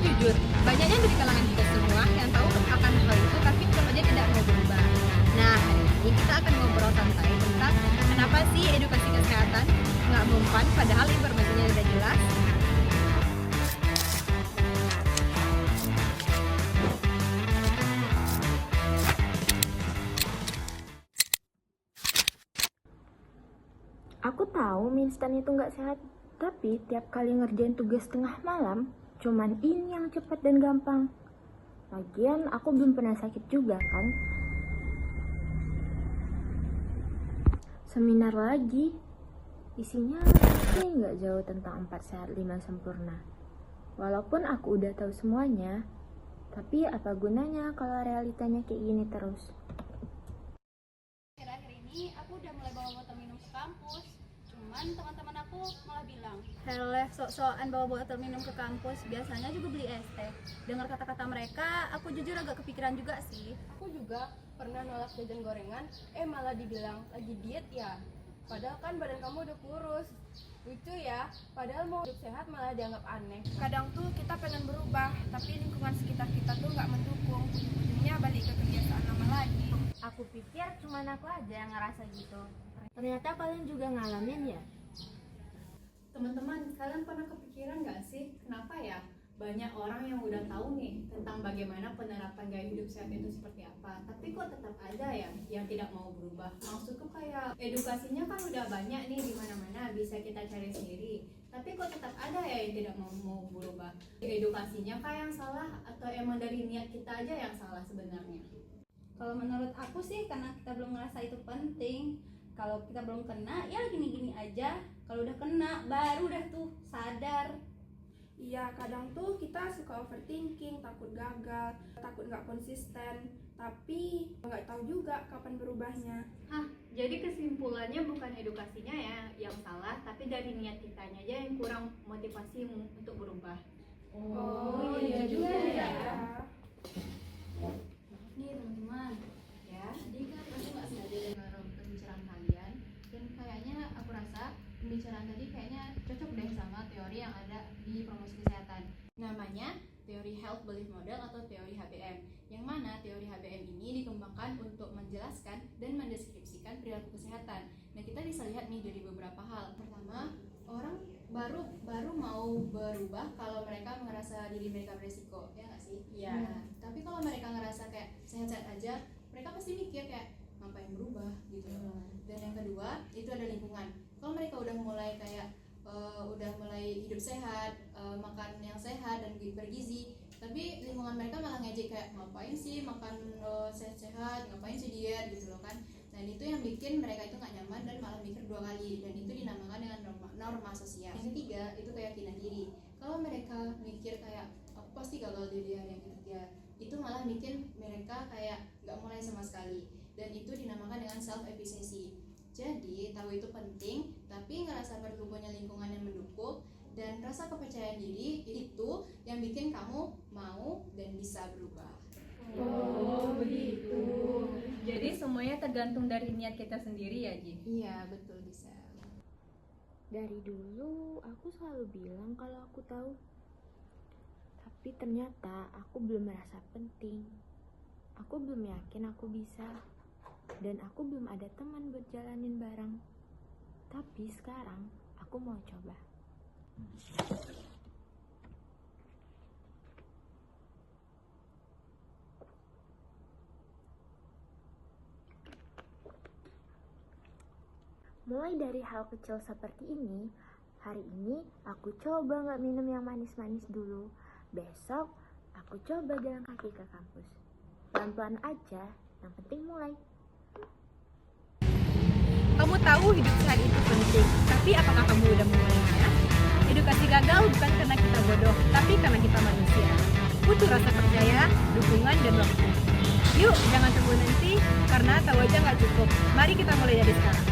jujur, banyaknya dari kalangan kita semua yang tahu akan hal itu tapi tetap aja tidak mau berubah. Nah, hari ini kita akan ngobrol santai tentang kenapa sih edukasi kesehatan nggak mempan padahal informasinya sudah jelas. Aku tahu mie instan itu nggak sehat, tapi tiap kali ngerjain tugas tengah malam, cuman ini yang cepat dan gampang. Lagian aku belum pernah sakit juga kan. Seminar lagi, isinya kayak nggak jauh tentang 4 sehat 5 sempurna. Walaupun aku udah tahu semuanya, tapi apa gunanya kalau realitanya kayak gini terus? Akhir-akhir ini aku udah mulai bawa botol minum ke kampus. Cuman teman-teman aku malah bilang, "Heleh, sok-sokan bawa botol minum ke kampus, biasanya juga beli es teh." Dengar kata-kata mereka, aku jujur agak kepikiran juga sih. Aku juga pernah nolak jajan gorengan, malah dibilang lagi diet ya. Padahal kan badan kamu udah kurus. Lucu ya, padahal mau hidup sehat malah dianggap aneh. Kadang tuh kita pengen berubah, tapi lingkungan sekitar kita tuh nggak mendukung. Ujungnya balik ke kebiasaan lama lagi. Aku pikir cuma aku aja yang ngerasa gitu. Ternyata kalian juga ngalamin ya? Teman-teman, kalian pernah kepikiran nggak sih kenapa ya banyak orang yang udah tahu nih tentang bagaimana penerapan gaya hidup sehat itu seperti apa, tapi kok tetap ada ya yang tidak mau berubah? Maksudku kayak edukasinya kan udah banyak nih di mana-mana, bisa kita cari sendiri, tapi kok tetap ada ya yang tidak mau berubah? Edukasinya kah yang salah atau emang dari niat kita aja yang salah sebenarnya? Kalau menurut aku sih karena kita belum ngerasa itu penting. Kalau kita belum kena ya gini-gini aja, kalau udah kena baru dah tuh sadar. Iya, kadang tuh kita suka overthinking, takut gagal, takut nggak konsisten, tapi nggak tahu juga kapan berubahnya. Jadi kesimpulannya bukan edukasinya ya yang salah, tapi dari niat kitanya aja yang kurang motivasi untuk berubah. Oh iya juga ya. Nih teman-teman, ya tadi kan aku nggak sengaja dengar pembicaraan kalian, dan kayaknya aku rasa pembicaraan tadi kayaknya cocok deh sama teori yang ada di promosi kesehatan. Namanya teori Health Belief Model atau teori HBM, yang mana teori HBM ini dikembangkan untuk menjelaskan dan mendeskripsikan perilaku kesehatan. Nah, kita bisa lihat nih dari beberapa hal. Pertama, orang baru mau berubah kalau mereka merasa diri mereka beresiko, ya nggak sih? Iya. Nah, tapi kalau mereka ngerasa kayak sehat-sehat aja, mereka pasti mikir kayak ngapain berubah gitu. Dan yang kedua itu ada lingkungan. Kalau mereka udah mulai kayak udah mulai hidup sehat, makan yang sehat dan bergizi, tapi lingkungan mereka malah ngejek kayak ngapain sih makan sehat-sehat, ngapain sih diet gitu loh kan. Dan itu yang bikin mereka itu nggak nyaman dan malah mikir 2 kali, dan itu dinamakan dengan norma sosial. Yang ketiga itu keyakinan diri. Kalau mereka mikir kayak aku pasti gagal di hari yang ketiga, itu malah bikin mereka kayak nggak mulai sama sekali, dan itu dinamakan dengan self efficacy. Jadi tahu itu penting, tapi ngerasa perlu punya lingkungan yang mendukung dan rasa kepercayaan diri itu yang bikin kamu mau dan bisa berubah. Oh begitu. Jadi semuanya tergantung dari niat kita sendiri ya, Ji? Iya betul, bisa. Dari dulu aku selalu bilang kalau aku tahu. Tapi ternyata aku belum merasa penting. Aku belum yakin aku bisa. Dan aku belum ada teman buat jalanin bareng. Tapi sekarang aku mau coba. Mulai dari hal kecil seperti ini, hari ini aku coba nggak minum yang manis-manis dulu. Besok aku coba jalan kaki ke kampus. Pelan-pelan aja, yang penting mulai. Kamu tahu hidup sehat itu penting, tapi apakah kamu udah memulainya? Edukasi gagal bukan karena kita bodoh, tapi karena kita manusia. Butuh rasa percaya, dukungan, dan waktu. Yuk, jangan tunggu nanti, karena tahu aja nggak cukup. Mari kita mulai dari sekarang.